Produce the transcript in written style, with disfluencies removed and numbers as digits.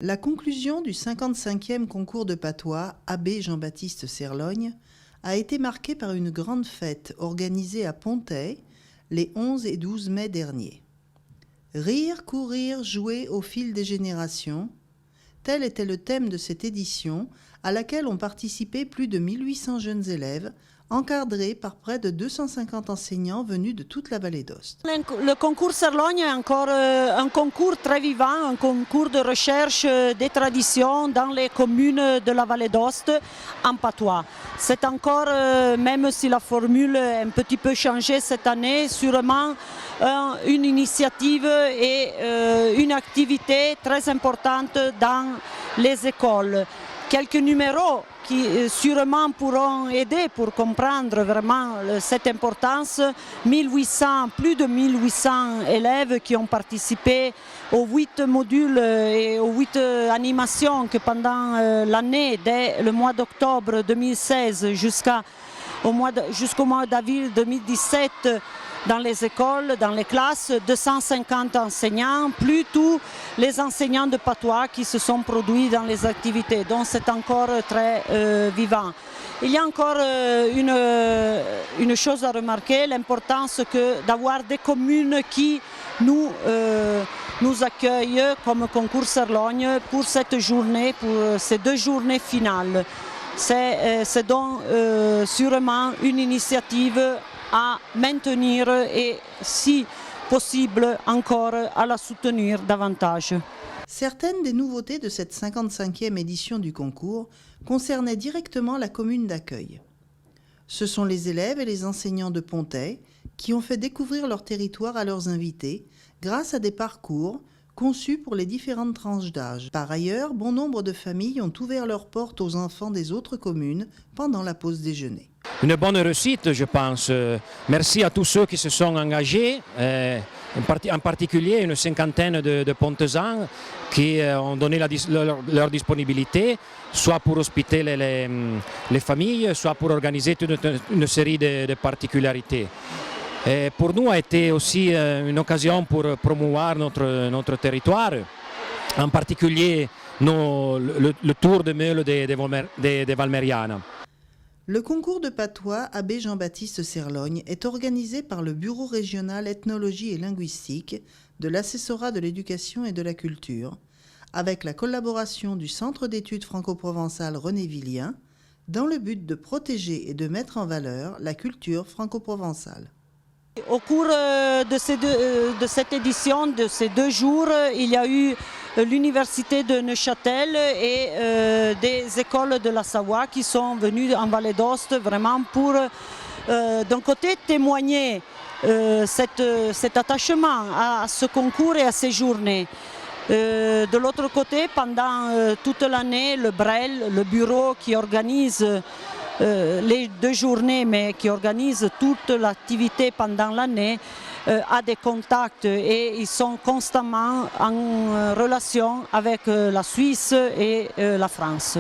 La conclusion du 55e concours de patois Abbé Jean-Baptiste Serlogne a été marquée par une grande fête organisée à Pontey les 11 et 12 mai dernier. Rire, courir, jouer au fil des générations, tel était le thème de cette édition à laquelle ont participé plus de 1800 jeunes élèves encadrés par près de 250 enseignants venus de toute la vallée d'Aoste. Le concours Serlogne est encore un concours très vivant, un concours de recherche des traditions dans les communes de la vallée d'Aoste en patois. C'est encore, même si la formule est un petit peu changée cette année, sûrement une initiative et une activité très importante dans les écoles. Quelques numéros qui sûrement pourront aider pour comprendre vraiment cette importance. Plus de 1800 élèves qui ont participé aux 8 modules et aux 8 animations que pendant l'année, dès le mois d'octobre 2016 jusqu'au mois d'avril 2017, dans les écoles, dans les classes, 250 enseignants, plus tous les enseignants de patois qui se sont produits dans les activités. Donc c'est encore très vivant. Il y a encore une chose à remarquer, l'importance d'avoir des communes qui nous accueillent comme concours Serlogne pour cette journée, pour ces 2 journées finales. C'est donc sûrement une initiative à maintenir et, si possible, encore à la soutenir davantage. Certaines des nouveautés de cette 55e édition du concours concernaient directement la commune d'accueil. Ce sont les élèves et les enseignants de Pontey qui ont fait découvrir leur territoire à leurs invités grâce à des parcours conçus pour les différentes tranches d'âge. Par ailleurs, bon nombre de familles ont ouvert leurs portes aux enfants des autres communes pendant la pause déjeuner. Une bonne réussite, je pense. Merci à tous ceux qui se sont engagés, en particulier une cinquantaine de Pontezans qui ont donné leur disponibilité, soit pour hospiter les familles, soit pour organiser toute une série de particularités. Et pour nous, a été aussi une occasion pour promouvoir notre territoire, en particulier le tour de meule des Valmeriana. Le concours de patois Abbé Jean-Baptiste Serlogne est organisé par le Bureau régional ethnologie et linguistique de l'assessorat de l'éducation et de la culture, avec la collaboration du Centre d'études franco-provençales René Villien, dans le but de protéger et de mettre en valeur la culture franco-provençale. Au cours de cette édition, de ces 2 jours, il y a eu l'université de Neuchâtel et des écoles de la Savoie qui sont venues en Vallée d'Aoste vraiment pour, d'un côté, témoigner cet attachement à ce concours et à ces journées. De l'autre côté, pendant toute l'année, le BREL, le bureau qui organise les 2 journées, mais qui organise toute l'activité pendant l'année, a des contacts et ils sont constamment en relation avec la Suisse et la France.